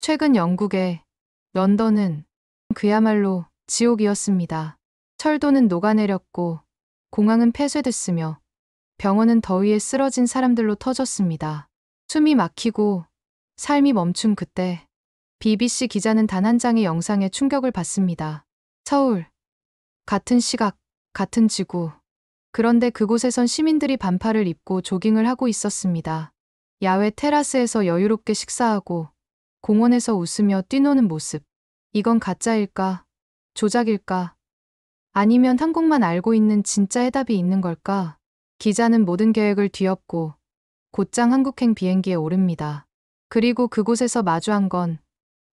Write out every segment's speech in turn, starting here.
최근 영국의 런던은 그야말로 지옥이었습니다. 철도는 녹아내렸고 공항은 폐쇄됐으며 병원은 더위에 쓰러진 사람들로 터졌습니다. 숨이 막히고 삶이 멈춘 그때 BBC 기자는 단 한 장의 영상에 충격을 받습니다. 서울. 같은 시각, 같은 지구. 그런데 그곳에선 시민들이 반팔을 입고 조깅을 하고 있었습니다. 야외 테라스에서 여유롭게 식사하고 공원에서 웃으며 뛰노는 모습. 이건 가짜일까? 조작일까? 아니면 한국만 알고 있는 진짜 해답이 있는 걸까? 기자는 모든 계획을 뒤엎고 곧장 한국행 비행기에 오릅니다. 그리고 그곳에서 마주한 건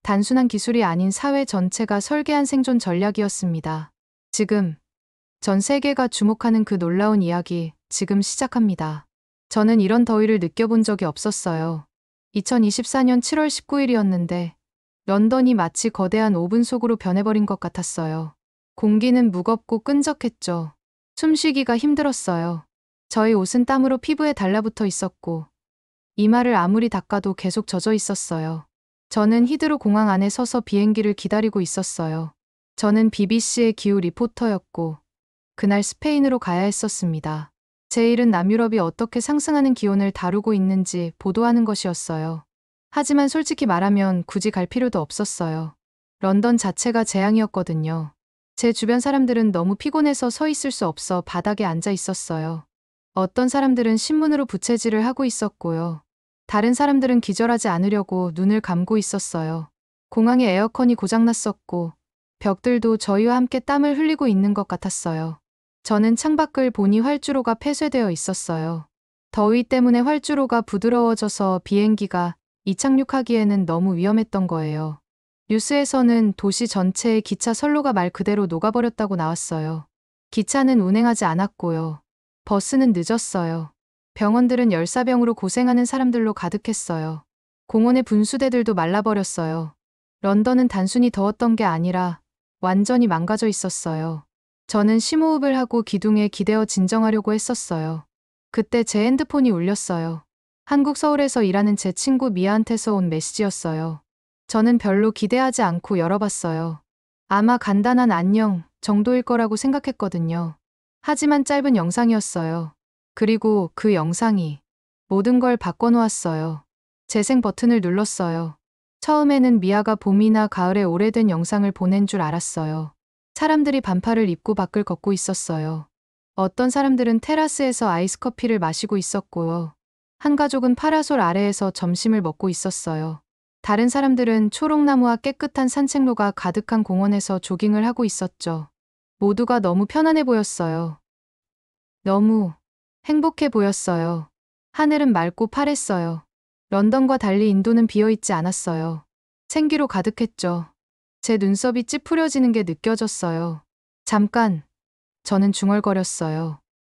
단순한 기술이 아닌 사회 전체가 설계한 생존 전략이었습니다. 지금 전 세계가 주목하는 그 놀라운 이야기 지금 시작합니다. 저는 이런 더위를 느껴본 적이 없었어요. 2024년 7월 19일이었는데 런던이 마치 거대한 오븐 속으로 변해버린 것 같았어요. 공기는 무겁고 끈적했죠. 숨쉬기가 힘들었어요. 저희 옷은 땀으로 피부에 달라붙어 있었고 이마를 아무리 닦아도 계속 젖어 있었어요. 저는 히드로 공항 안에 서서 비행기를 기다리고 있었어요. 저는 BBC의 기후 리포터였고 그날 스페인으로 가야 했었습니다. 제 일은 남유럽이 어떻게 상승하는 기온을 다루고 있는지 보도하는 것이었어요. 하지만 솔직히 말하면 굳이 갈 필요도 없었어요. 런던 자체가 재앙이었거든요. 제 주변 사람들은 너무 피곤해서 서 있을 수 없어 바닥에 앉아 있었어요. 어떤 사람들은 신문으로 부채질을 하고 있었고요. 다른 사람들은 기절하지 않으려고 눈을 감고 있었어요. 공항에 에어컨이 고장났었고 벽들도 저희와 함께 땀을 흘리고 있는 것 같았어요. 저는 창밖을 보니 활주로가 폐쇄되어 있었어요. 더위 때문에 활주로가 부드러워져서 비행기가 이착륙하기에는 너무 위험했던 거예요. 뉴스에서는 도시 전체의 기차 선로가 말 그대로 녹아버렸다고 나왔어요. 기차는 운행하지 않았고요. 버스는 늦었어요. 병원들은 열사병으로 고생하는 사람들로 가득했어요. 공원의 분수대들도 말라버렸어요. 런던은 단순히 더웠던 게 아니라 완전히 망가져 있었어요. 저는 심호흡을 하고 기둥에 기대어 진정하려고 했었어요. 그때 제 핸드폰이 울렸어요. 한국 서울에서 일하는 제 친구 미아한테서 온 메시지였어요. 저는 별로 기대하지 않고 열어봤어요. 아마 간단한 안녕 정도일 거라고 생각했거든요. 하지만 짧은 영상이었어요. 그리고 그 영상이 모든 걸 바꿔놓았어요. 재생 버튼을 눌렀어요. 처음에는 미아가 봄이나 가을에 오래된 영상을 보낸 줄 알았어요. 사람들이 반팔을 입고 밖을 걷고 있었어요. 어떤 사람들은 테라스에서 아이스 커피를 마시고 있었고요. 한 가족은 파라솔 아래에서 점심을 먹고 있었어요. 다른 사람들은 초록나무와 깨끗한 산책로가 가득한 공원에서 조깅을 하고 있었죠. 모두가 너무 편안해 보였어요. 너무 행복해 보였어요. 하늘은 맑고 파랬어요. 런던과 달리 인도는 비어있지 않았어요. 생기로 가득했죠. 제 눈썹이 찌푸려지는 게 느껴졌어요. 잠깐, 저는 중얼거렸어요.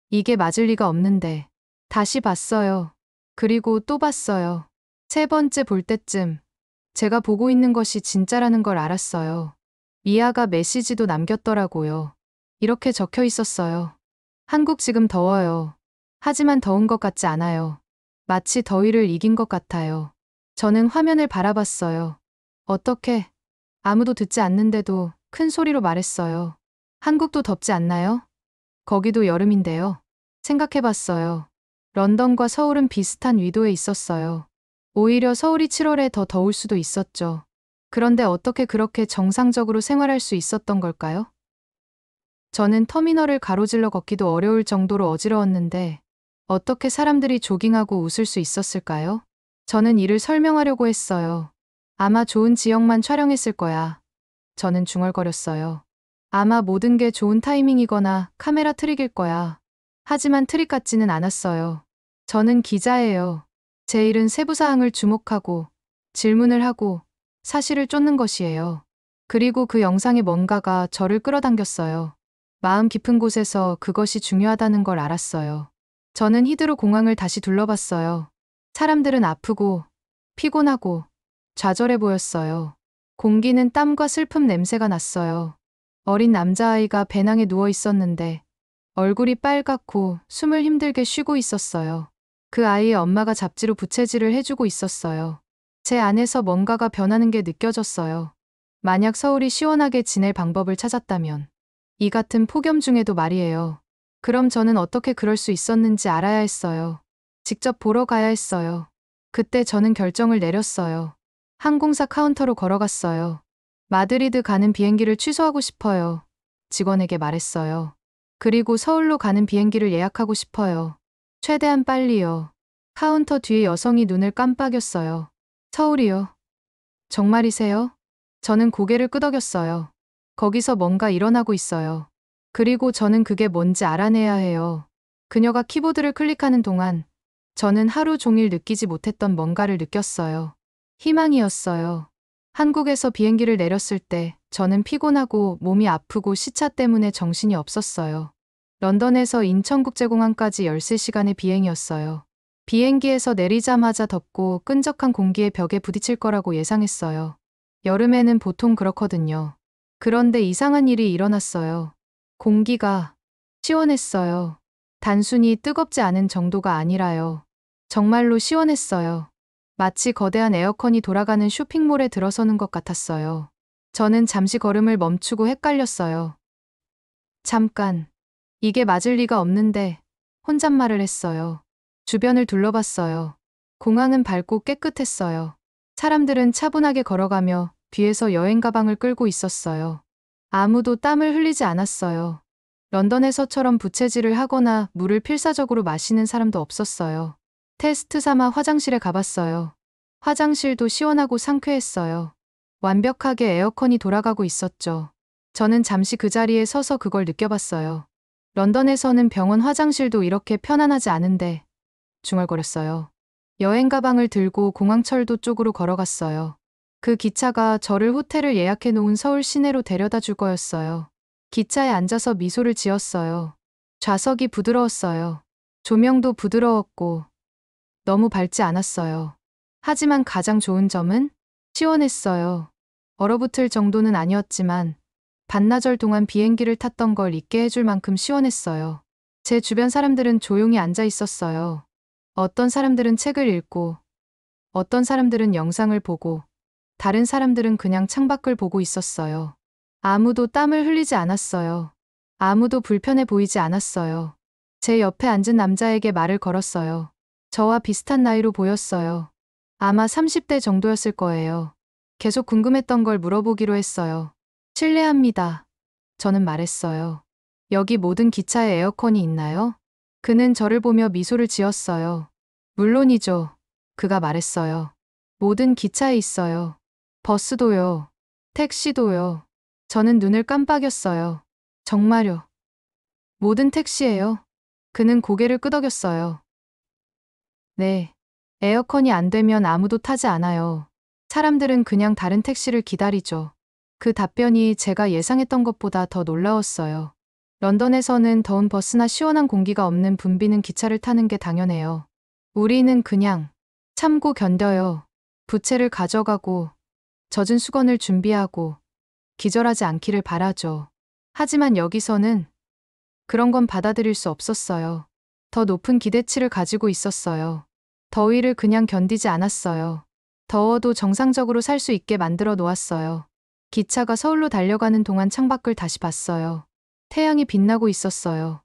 이게 맞을 리가 없는데. 다시 봤어요. 그리고 또 봤어요. 세 번째 볼 때쯤 제가 보고 있는 것이 진짜라는 걸 알았어요. 미아가 메시지도 남겼더라고요. 이렇게 적혀 있었어요. 한국 지금 더워요. 하지만 더운 것 같지 않아요. 마치 더위를 이긴 것 같아요. 저는 화면을 바라봤어요. 어떻게? 아무도 듣지 않는데도 큰 소리로 말했어요. 한국도 덥지 않나요? 거기도 여름인데요. 생각해봤어요. 런던과 서울은 비슷한 위도에 있었어요. 오히려 서울이 7월에 더 더울 수도 있었죠. 그런데 어떻게 그렇게 정상적으로 생활할 수 있었던 걸까요? 저는 터미널을 가로질러 걷기도 어려울 정도로 어지러웠는데 어떻게 사람들이 조깅하고 웃을 수 있었을까요? 저는 이를 설명하려고 했어요. 아마 좋은 지역만 촬영했을 거야. 저는 중얼거렸어요. 아마 모든 게 좋은 타이밍이거나 카메라 트릭일 거야. 하지만 트릭 같지는 않았어요. 저는 기자예요. 제 일은 세부사항을 주목하고 질문을 하고 사실을 쫓는 것이에요. 그리고 그 영상의 뭔가가 저를 끌어당겼어요. 마음 깊은 곳에서 그것이 중요하다는 걸 알았어요. 저는 히드로 공항을 다시 둘러봤어요. 사람들은 아프고 피곤하고 좌절해 보였어요. 공기는 땀과 슬픔 냄새가 났어요. 어린 남자아이가 배낭에 누워 있었는데 얼굴이 빨갛고 숨을 힘들게 쉬고 있었어요. 그 아이의 엄마가 잡지로 부채질을 해주고 있었어요. 제 안에서 뭔가가 변하는 게 느껴졌어요. 만약 서울이 시원하게 지낼 방법을 찾았다면, 이 같은 폭염 중에도 말이에요. 그럼 저는 어떻게 그럴 수 있었는지 알아야 했어요. 직접 보러 가야 했어요. 그때 저는 결정을 내렸어요. 항공사 카운터로 걸어갔어요. 마드리드 가는 비행기를 취소하고 싶어요. 직원에게 말했어요. 그리고 서울로 가는 비행기를 예약하고 싶어요. 최대한 빨리요. 카운터 뒤에 여성이 눈을 깜빡였어요. 서울이요. 정말이세요? 저는 고개를 끄덕였어요. 거기서 뭔가 일어나고 있어요. 그리고 저는 그게 뭔지 알아내야 해요. 그녀가 키보드를 클릭하는 동안 저는 하루 종일 느끼지 못했던 뭔가를 느꼈어요. 희망이었어요. 한국에서 비행기를 내렸을 때 저는 피곤하고 몸이 아프고 시차 때문에 정신이 없었어요. 런던에서 인천국제공항까지 13시간의 비행이었어요. 비행기에서 내리자마자 덥고 끈적한 공기의 벽에 부딪힐 거라고 예상했어요. 여름에는 보통 그렇거든요. 그런데 이상한 일이 일어났어요. 공기가 시원했어요. 단순히 뜨겁지 않은 정도가 아니라요. 정말로 시원했어요. 마치 거대한 에어컨이 돌아가는 쇼핑몰에 들어서는 것 같았어요. 저는 잠시 걸음을 멈추고 헷갈렸어요. 잠깐. 이게 맞을 리가 없는데 혼잣말을 했어요. 주변을 둘러봤어요. 공항은 밝고 깨끗했어요. 사람들은 차분하게 걸어가며 뒤에서 여행 가방을 끌고 있었어요. 아무도 땀을 흘리지 않았어요. 런던에서처럼 부채질을 하거나 물을 필사적으로 마시는 사람도 없었어요. 테스트 삼아 화장실에 가봤어요. 화장실도 시원하고 상쾌했어요. 완벽하게 에어컨이 돌아가고 있었죠. 저는 잠시 그 자리에 서서 그걸 느껴봤어요. 런던에서는 병원 화장실도 이렇게 편안하지 않은데 중얼거렸어요. 여행 가방을 들고 공항철도 쪽으로 걸어갔어요. 그 기차가 저를 호텔을 예약해 놓은 서울 시내로 데려다 줄 거였어요. 기차에 앉아서 미소를 지었어요. 좌석이 부드러웠어요. 조명도 부드러웠고 너무 밝지 않았어요. 하지만 가장 좋은 점은 시원했어요. 얼어붙을 정도는 아니었지만 반나절 동안 비행기를 탔던 걸 잊게 해줄 만큼 시원했어요. 제 주변 사람들은 조용히 앉아 있었어요. 어떤 사람들은 책을 읽고, 어떤 사람들은 영상을 보고, 다른 사람들은 그냥 창밖을 보고 있었어요. 아무도 땀을 흘리지 않았어요. 아무도 불편해 보이지 않았어요. 제 옆에 앉은 남자에게 말을 걸었어요. 저와 비슷한 나이로 보였어요. 아마 30대 정도였을 거예요. 계속 궁금했던 걸 물어보기로 했어요. 실례합니다. 저는 말했어요. 여기 모든 기차에 에어컨이 있나요? 그는 저를 보며 미소를 지었어요. 물론이죠. 그가 말했어요. 모든 기차에 있어요. 버스도요. 택시도요. 저는 눈을 깜빡였어요. 정말요. 모든 택시예요. 그는 고개를 끄덕였어요. 네. 에어컨이 안 되면 아무도 타지 않아요. 사람들은 그냥 다른 택시를 기다리죠. 그 답변이 제가 예상했던 것보다 더 놀라웠어요. 런던에서는 더운 버스나 시원한 공기가 없는 붐비는 기차를 타는 게 당연해요. 우리는 그냥 참고 견뎌요. 부채를 가져가고 젖은 수건을 준비하고 기절하지 않기를 바라죠. 하지만 여기서는 그런 건 받아들일 수 없었어요. 더 높은 기대치를 가지고 있었어요. 더위를 그냥 견디지 않았어요. 더워도 정상적으로 살 수 있게 만들어 놓았어요. 기차가 서울로 달려가는 동안 창밖을 다시 봤어요. 태양이 빛나고 있었어요.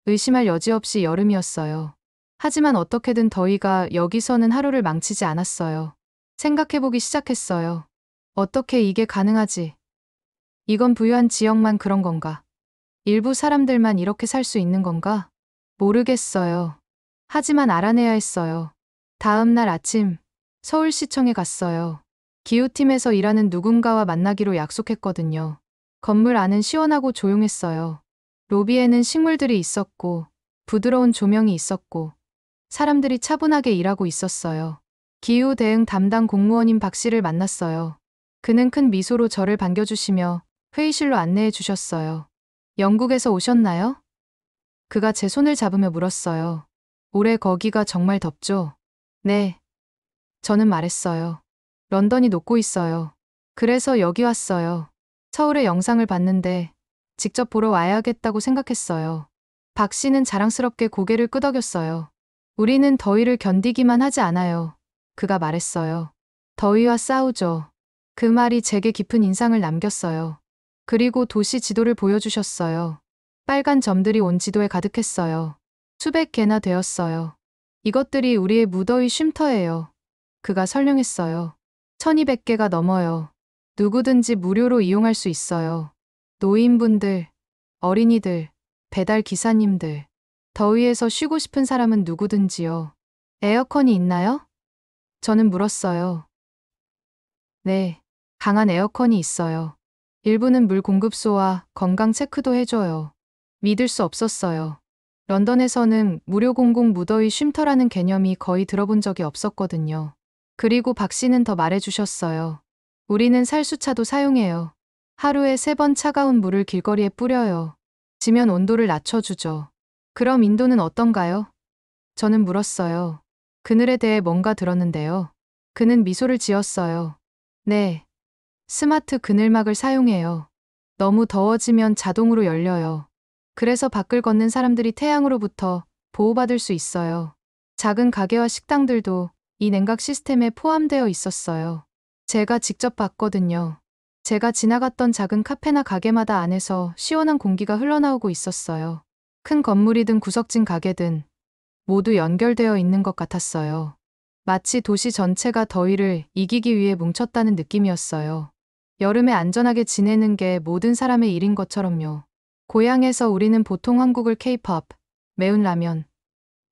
의심할 여지 없이 여름이었어요. 하지만 어떻게든 더위가 여기서는 하루를 망치지 않았어요. 생각해보기 시작했어요. 어떻게 이게 가능하지? 이건 부유한 지역만 그런 건가? 일부 사람들만 이렇게 살 수 있는 건가? 모르겠어요. 하지만 알아내야 했어요. 다음 날 아침, 서울시청에 갔어요. 기후팀에서 일하는 누군가와 만나기로 약속했거든요. 건물 안은 시원하고 조용했어요. 로비에는 식물들이 있었고, 부드러운 조명이 있었고, 사람들이 차분하게 일하고 있었어요. 기후 대응 담당 공무원인 박 씨를 만났어요. 그는 큰 미소로 저를 반겨주시며 회의실로 안내해 주셨어요. 영국에서 오셨나요? 그가 제 손을 잡으며 물었어요. 올해 거기가 정말 덥죠? 네. 저는 말했어요. 런던이 녹고 있어요. 그래서 여기 왔어요. 서울의 영상을 봤는데 직접 보러 와야겠다고 생각했어요. 박 씨는 자랑스럽게 고개를 끄덕였어요. 우리는 더위를 견디기만 하지 않아요. 그가 말했어요. 더위와 싸우죠. 그 말이 제게 깊은 인상을 남겼어요. 그리고 도시 지도를 보여주셨어요. 빨간 점들이 온 지도에 가득했어요. 수백 개나 되었어요. 이것들이 우리의 무더위 쉼터예요. 그가 설명했어요. 1200개가 넘어요. 누구든지 무료로 이용할 수 있어요. 노인분들, 어린이들, 배달 기사님들, 더위에서 쉬고 싶은 사람은 누구든지요. 에어컨이 있나요? 저는 물었어요. 네, 강한 에어컨이 있어요. 일부는 물 공급소와 건강 체크도 해줘요. 믿을 수 없었어요. 런던에서는 무료 공공 무더위 쉼터라는 개념이 거의 들어본 적이 없었거든요. 그리고 박 씨는 더 말해주셨어요. 우리는 살수차도 사용해요. 하루에 3번 차가운 물을 길거리에 뿌려요. 지면 온도를 낮춰주죠. 그럼 인도는 어떤가요? 저는 물었어요. 그늘에 대해 뭔가 들었는데요. 그는 미소를 지었어요. 네. 스마트 그늘막을 사용해요. 너무 더워지면 자동으로 열려요. 그래서 밖을 걷는 사람들이 태양으로부터 보호받을 수 있어요. 작은 가게와 식당들도 이 냉각 시스템에 포함되어 있었어요. 제가 직접 봤거든요. 제가 지나갔던 작은 카페나 가게마다 안에서 시원한 공기가 흘러나오고 있었어요. 큰 건물이든 구석진 가게든 모두 연결되어 있는 것 같았어요. 마치 도시 전체가 더위를 이기기 위해 뭉쳤다는 느낌이었어요. 여름에 안전하게 지내는 게 모든 사람의 일인 것처럼요. 고향에서 우리는 보통 한국을 K-pop, 매운 라면,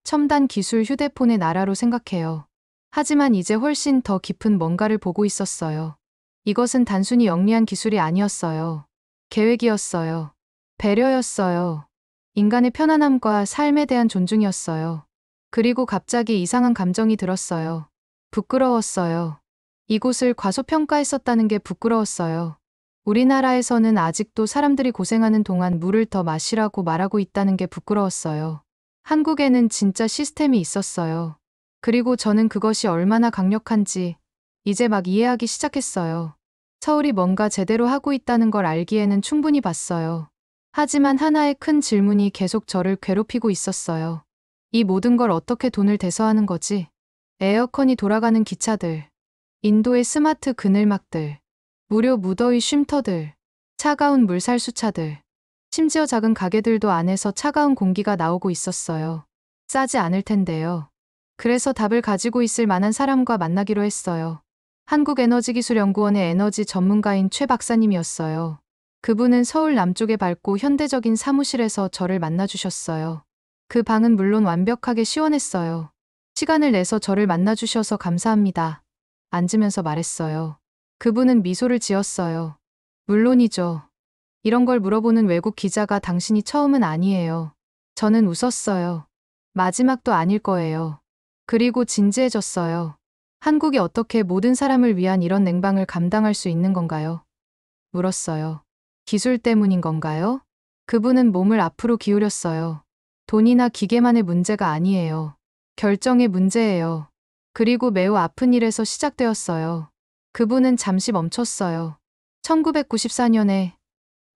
첨단 기술 휴대폰의 나라로 생각해요. 하지만 이제 훨씬 더 깊은 뭔가를 보고 있었어요. 이것은 단순히 영리한 기술이 아니었어요. 계획이었어요. 배려였어요. 인간의 편안함과 삶에 대한 존중이었어요. 그리고 갑자기 이상한 감정이 들었어요. 부끄러웠어요. 이곳을 과소평가했었다는 게 부끄러웠어요. 우리나라에서는 아직도 사람들이 고생하는 동안 물을 더 마시라고 말하고 있다는 게 부끄러웠어요. 한국에는 진짜 시스템이 있었어요. 그리고 저는 그것이 얼마나 강력한지 이제 막 이해하기 시작했어요. 서울이 뭔가 제대로 하고 있다는 걸 알기에는 충분히 봤어요. 하지만 하나의 큰 질문이 계속 저를 괴롭히고 있었어요. 이 모든 걸 어떻게 돈을 대서하는 거지? 에어컨이 돌아가는 기차들, 인도의 스마트 그늘막들, 무료 무더위 쉼터들, 차가운 물살수차들, 심지어 작은 가게들도 안에서 차가운 공기가 나오고 있었어요. 싸지 않을 텐데요. 그래서 답을 가지고 있을 만한 사람과 만나기로 했어요. 한국에너지기술연구원의 에너지 전문가인 최 박사님이었어요. 그분은 서울 남쪽의 밝고 현대적인 사무실에서 저를 만나주셨어요. 그 방은 물론 완벽하게 시원했어요. 시간을 내서 저를 만나주셔서 감사합니다. 앉으면서 말했어요. 그분은 미소를 지었어요. 물론이죠. 이런 걸 물어보는 외국 기자가 당신이 처음은 아니에요. 저는 웃었어요. 마지막도 아닐 거예요. 그리고 진지해졌어요. 한국이 어떻게 모든 사람을 위한 이런 냉방을 감당할 수 있는 건가요? 물었어요. 기술 때문인 건가요? 그분은 몸을 앞으로 기울였어요. 돈이나 기계만의 문제가 아니에요. 결정의 문제예요. 그리고 매우 아픈 일에서 시작되었어요. 그분은 잠시 멈췄어요. 1994년에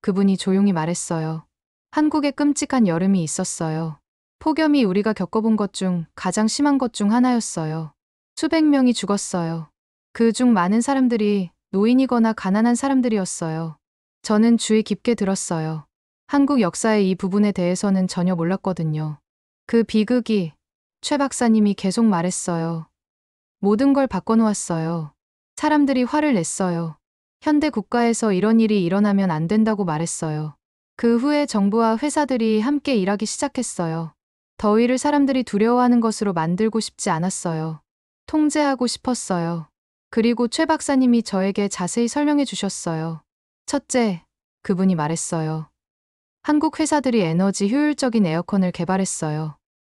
그분이 조용히 말했어요. 한국에 끔찍한 여름이 있었어요. 폭염이 우리가 겪어본 것 중 가장 심한 것 중 하나였어요. 수백 명이 죽었어요. 그 중 많은 사람들이 노인이거나 가난한 사람들이었어요. 저는 주의 깊게 들었어요. 한국 역사의 이 부분에 대해서는 전혀 몰랐거든요. 그 비극이, 최 박사님이 계속 말했어요. 모든 걸 바꿔놓았어요. 사람들이 화를 냈어요. 현대 국가에서 이런 일이 일어나면 안 된다고 말했어요. 그 후에 정부와 회사들이 함께 일하기 시작했어요. 더위를 사람들이 두려워하는 것으로 만들고 싶지 않았어요. 통제하고 싶었어요. 그리고 최 박사님이 저에게 자세히 설명해 주셨어요. 첫째, 그분이 말했어요. 한국 회사들이 에너지 효율적인 에어컨을 개발했어요.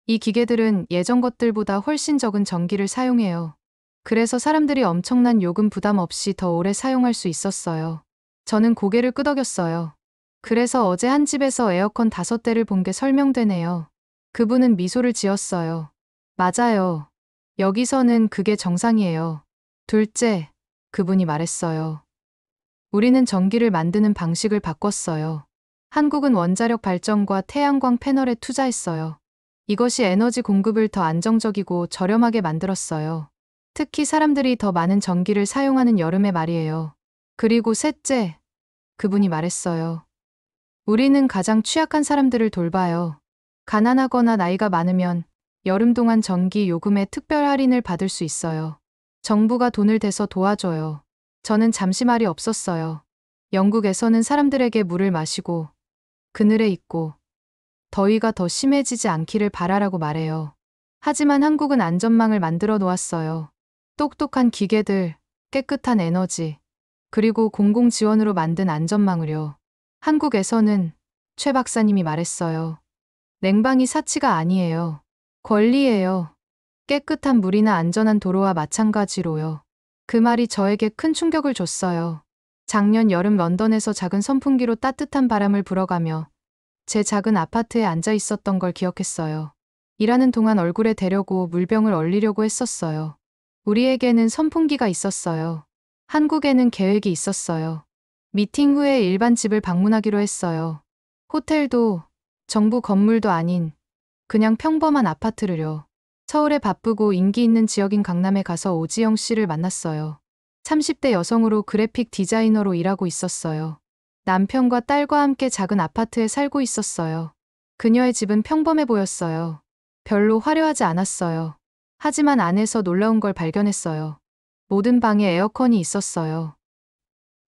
이 기계들은 예전 것들보다 훨씬 적은 전기를 사용해요. 그래서 사람들이 엄청난 요금 부담 없이 더 오래 사용할 수 있었어요. 저는 고개를 끄덕였어요. 그래서 어제 한 집에서 에어컨 5대를 본 게 설명되네요. 그분은 미소를 지었어요. 맞아요. 여기서는 그게 정상이에요. 둘째, 그분이 말했어요. 우리는 전기를 만드는 방식을 바꿨어요. 한국은 원자력 발전과 태양광 패널에 투자했어요. 이것이 에너지 공급을 더 안정적이고 저렴하게 만들었어요. 특히 사람들이 더 많은 전기를 사용하는 여름에 말이에요. 그리고 셋째, 그분이 말했어요. 우리는 가장 취약한 사람들을 돌봐요. 가난하거나 나이가 많으면 여름 동안 전기 요금에 특별 할인을 받을 수 있어요. 정부가 돈을 대서 도와줘요. 저는 잠시 말이 없었어요. 영국에서는 사람들에게 물을 마시고 그늘에 있고 더위가 더 심해지지 않기를 바라라고 말해요. 하지만 한국은 안전망을 만들어 놓았어요. 똑똑한 기계들, 깨끗한 에너지, 그리고 공공 지원으로 만든 안전망을요. 한국에서는 최 박사님이 말했어요. 냉방이 사치가 아니에요. 권리예요. 깨끗한 물이나 안전한 도로와 마찬가지로요. 그 말이 저에게 큰 충격을 줬어요. 작년 여름 런던에서 작은 선풍기로 따뜻한 바람을 불어가며 제 작은 아파트에 앉아 있었던 걸 기억했어요. 일하는 동안 얼굴에 대려고 물병을 얼리려고 했었어요. 우리에게는 선풍기가 있었어요. 한국에는 계획이 있었어요. 미팅 후에 일반 집을 방문하기로 했어요. 호텔도 정부 건물도 아닌 그냥 평범한 아파트를요. 서울의 바쁘고 인기 있는 지역인 강남에 가서 오지영 씨를 만났어요. 30대 여성으로 그래픽 디자이너로 일하고 있었어요. 남편과 딸과 함께 작은 아파트에 살고 있었어요. 그녀의 집은 평범해 보였어요. 별로 화려하지 않았어요. 하지만 안에서 놀라운 걸 발견했어요. 모든 방에 에어컨이 있었어요.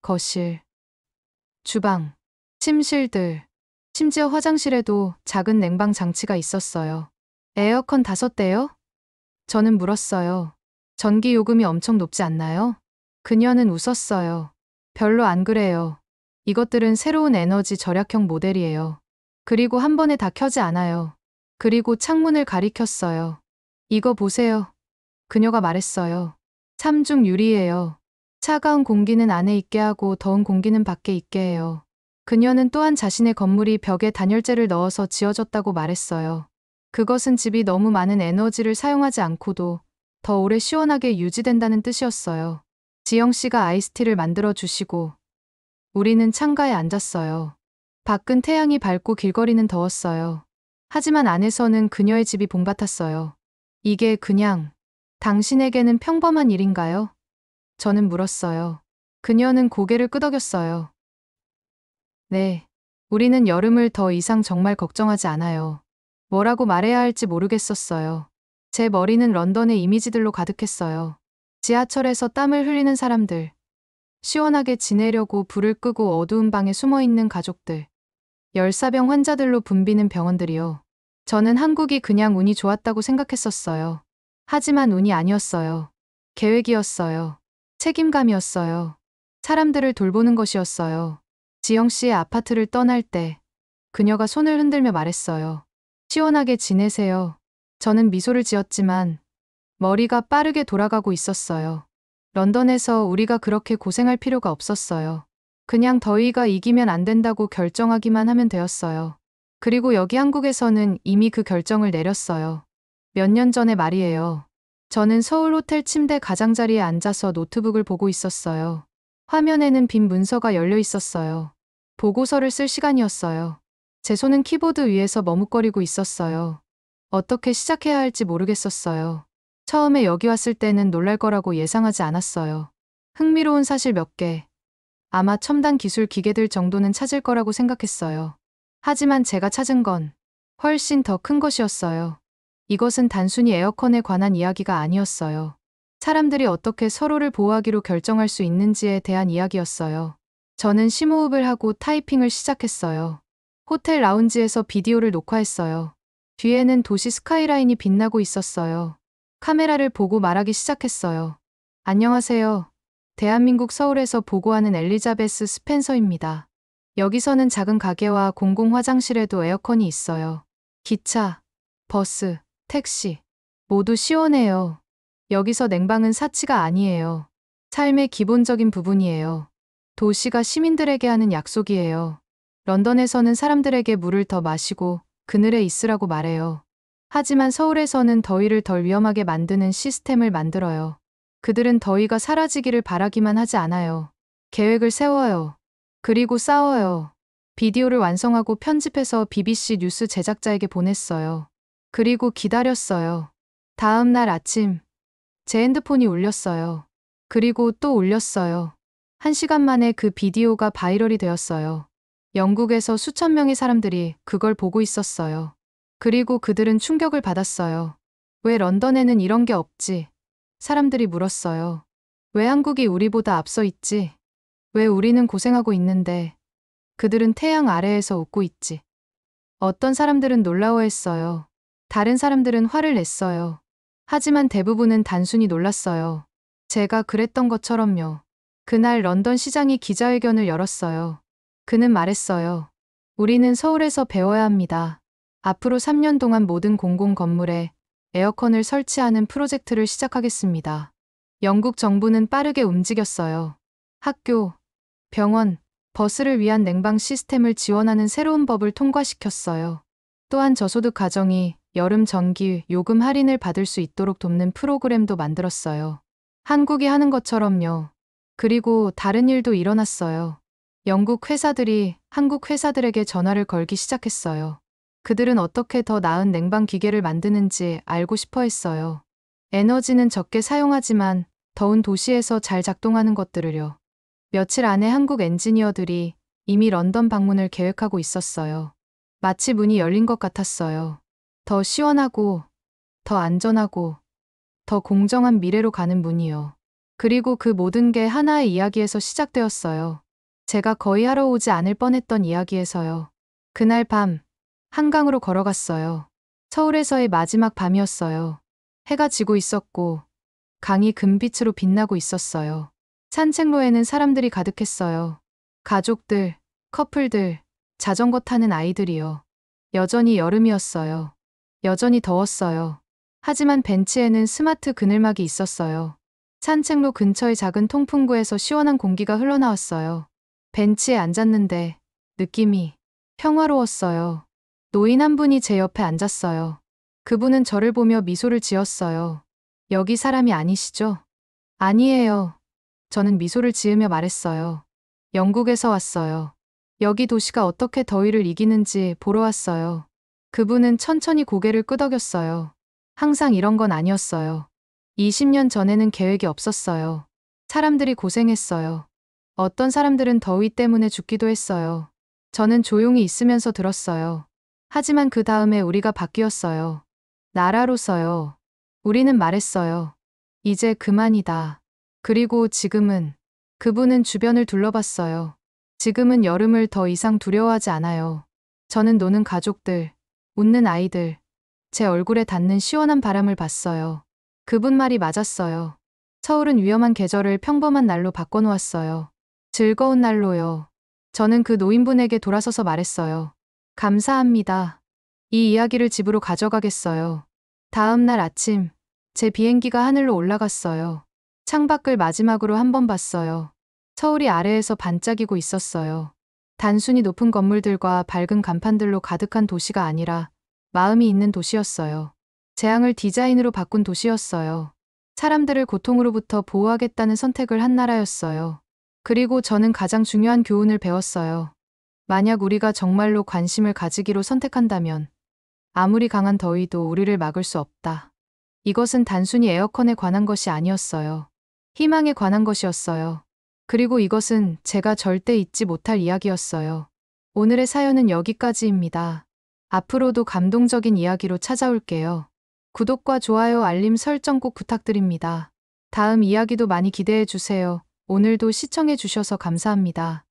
거실, 주방, 침실들, 심지어 화장실에도 작은 냉방 장치가 있었어요. 에어컨 5대요? 저는 물었어요. 전기 요금이 엄청 높지 않나요? 그녀는 웃었어요. 별로 안 그래요. 이것들은 새로운 에너지 절약형 모델이에요. 그리고 한 번에 다 켜지 않아요. 그리고 창문을 가리켰어요. 이거 보세요. 그녀가 말했어요. 3중 유리예요. 차가운 공기는 안에 있게 하고 더운 공기는 밖에 있게 해요. 그녀는 또한 자신의 건물이 벽에 단열재를 넣어서 지어졌다고 말했어요. 그것은 집이 너무 많은 에너지를 사용하지 않고도 더 오래 시원하게 유지된다는 뜻이었어요. 지영 씨가 아이스티를 만들어 주시고 우리는 창가에 앉았어요. 밖은 태양이 밝고 길거리는 더웠어요. 하지만 안에서는 그녀의 집이 봄같았어요. 이게 그냥 당신에게는 평범한 일인가요? 저는 물었어요. 그녀는 고개를 끄덕였어요. 네. 우리는 여름을 더 이상 정말 걱정하지 않아요. 뭐라고 말해야 할지 모르겠었어요. 제 머리는 런던의 이미지들로 가득했어요. 지하철에서 땀을 흘리는 사람들, 시원하게 지내려고 불을 끄고 어두운 방에 숨어 있는 가족들, 열사병 환자들로 붐비는 병원들이요. 저는 한국이 그냥 운이 좋았다고 생각했었어요. 하지만 운이 아니었어요. 계획이었어요. 책임감이었어요. 사람들을 돌보는 것이었어요. 지영 씨의 아파트를 떠날 때 그녀가 손을 흔들며 말했어요. 시원하게 지내세요. 저는 미소를 지었지만 머리가 빠르게 돌아가고 있었어요. 런던에서 우리가 그렇게 고생할 필요가 없었어요. 그냥 더위가 이기면 안 된다고 결정하기만 하면 되었어요. 그리고 여기 한국에서는 이미 그 결정을 내렸어요. 몇 년 전에 말이에요. 저는 서울 호텔 침대 가장자리에 앉아서 노트북을 보고 있었어요. 화면에는 빈 문서가 열려 있었어요. 보고서를 쓸 시간이었어요. 제 손은 키보드 위에서 머뭇거리고 있었어요. 어떻게 시작해야 할지 모르겠었어요. 처음에 여기 왔을 때는 놀랄 거라고 예상하지 않았어요. 흥미로운 사실 몇 개, 아마 첨단 기술 기계들 정도는 찾을 거라고 생각했어요. 하지만 제가 찾은 건 훨씬 더 큰 것이었어요. 이것은 단순히 에어컨에 관한 이야기가 아니었어요. 사람들이 어떻게 서로를 보호하기로 결정할 수 있는지에 대한 이야기였어요. 저는 심호흡을 하고 타이핑을 시작했어요. 호텔 라운지에서 비디오를 녹화했어요. 뒤에는 도시 스카이라인이 빛나고 있었어요. 카메라를 보고 말하기 시작했어요. 안녕하세요. 대한민국 서울에서 보고하는 엘리자베스 스펜서입니다. 여기서는 작은 가게와 공공 화장실에도 에어컨이 있어요. 기차, 버스, 택시 모두 시원해요. 여기서 냉방은 사치가 아니에요. 삶의 기본적인 부분이에요. 도시가 시민들에게 하는 약속이에요. 런던에서는 사람들에게 물을 더 마시고 그늘에 있으라고 말해요. 하지만 서울에서는 더위를 덜 위험하게 만드는 시스템을 만들어요. 그들은 더위가 사라지기를 바라기만 하지 않아요. 계획을 세워요. 그리고 싸워요. 비디오를 완성하고 편집해서 BBC 뉴스 제작자에게 보냈어요. 그리고 기다렸어요. 다음 날 아침, 제 핸드폰이 울렸어요. 그리고 또 울렸어요. 1시간 만에 그 비디오가 바이럴이 되었어요. 영국에서 수천 명의 사람들이 그걸 보고 있었어요. 그리고 그들은 충격을 받았어요. 왜 런던에는 이런 게 없지? 사람들이 물었어요. 왜 한국이 우리보다 앞서 있지? 왜 우리는 고생하고 있는데 그들은 태양 아래에서 웃고 있지? 어떤 사람들은 놀라워했어요. 다른 사람들은 화를 냈어요. 하지만 대부분은 단순히 놀랐어요. 제가 그랬던 것처럼요. 그날 런던 시장이 기자회견을 열었어요. 그는 말했어요. 우리는 서울에서 배워야 합니다. 앞으로 3년 동안 모든 공공 건물에 에어컨을 설치하는 프로젝트를 시작하겠습니다. 영국 정부는 빠르게 움직였어요. 학교, 병원, 버스를 위한 냉방 시스템을 지원하는 새로운 법을 통과시켰어요. 또한 저소득 가정이 여름 전기 요금 할인을 받을 수 있도록 돕는 프로그램도 만들었어요. 한국이 하는 것처럼요. 그리고 다른 일도 일어났어요. 영국 회사들이 한국 회사들에게 전화를 걸기 시작했어요. 그들은 어떻게 더 나은 냉방 기계를 만드는지 알고 싶어 했어요. 에너지는 적게 사용하지만 더운 도시에서 잘 작동하는 것들을요. 며칠 안에 한국 엔지니어들이 이미 런던 방문을 계획하고 있었어요. 마치 문이 열린 것 같았어요. 더 시원하고, 더 안전하고, 더 공정한 미래로 가는 문이요. 그리고 그 모든 게 하나의 이야기에서 시작되었어요. 제가 거의 하러 오지 않을 뻔했던 이야기에서요. 그날 밤, 한강으로 걸어갔어요. 서울에서의 마지막 밤이었어요. 해가 지고 있었고, 강이 금빛으로 빛나고 있었어요. 산책로에는 사람들이 가득했어요. 가족들, 커플들, 자전거 타는 아이들이요. 여전히 여름이었어요. 여전히 더웠어요. 하지만 벤치에는 스마트 그늘막이 있었어요. 산책로 근처의 작은 통풍구에서 시원한 공기가 흘러나왔어요. 벤치에 앉았는데 느낌이 평화로웠어요. 노인 한 분이 제 옆에 앉았어요. 그분은 저를 보며 미소를 지었어요. 여기 사람이 아니시죠? 아니에요. 저는 미소를 지으며 말했어요. 영국에서 왔어요. 여기 도시가 어떻게 더위를 이기는지 보러 왔어요. 그분은 천천히 고개를 끄덕였어요. 항상 이런 건 아니었어요. 20년 전에는 계획이 없었어요. 사람들이 고생했어요. 어떤 사람들은 더위 때문에 죽기도 했어요. 저는 조용히 있으면서 들었어요. 하지만 그 다음에 우리가 바뀌었어요. 나라로서요. 우리는 말했어요. 이제 그만이다. 그리고 지금은 그분은 주변을 둘러봤어요. 지금은 여름을 더 이상 두려워하지 않아요. 저는 노는 가족들, 웃는 아이들, 제 얼굴에 닿는 시원한 바람을 봤어요. 그분 말이 맞았어요. 서울은 위험한 계절을 평범한 날로 바꿔놓았어요. 즐거운 날로요. 저는 그 노인분에게 돌아서서 말했어요. 감사합니다. 이 이야기를 집으로 가져가겠어요. 다음 날 아침, 제 비행기가 하늘로 올라갔어요. 창밖을 마지막으로 한 번 봤어요. 서울이 아래에서 반짝이고 있었어요. 단순히 높은 건물들과 밝은 간판들로 가득한 도시가 아니라 마음이 있는 도시였어요. 재앙을 디자인으로 바꾼 도시였어요. 사람들을 고통으로부터 보호하겠다는 선택을 한 나라였어요. 그리고 저는 가장 중요한 교훈을 배웠어요. 만약 우리가 정말로 관심을 가지기로 선택한다면 아무리 강한 더위도 우리를 막을 수 없다. 이것은 단순히 에어컨에 관한 것이 아니었어요. 희망에 관한 것이었어요. 그리고 이것은 제가 절대 잊지 못할 이야기였어요. 오늘의 사연은 여기까지입니다. 앞으로도 감동적인 이야기로 찾아올게요. 구독과 좋아요, 알림 설정 꼭 부탁드립니다. 다음 이야기도 많이 기대해 주세요. 오늘도 시청해 주셔서 감사합니다.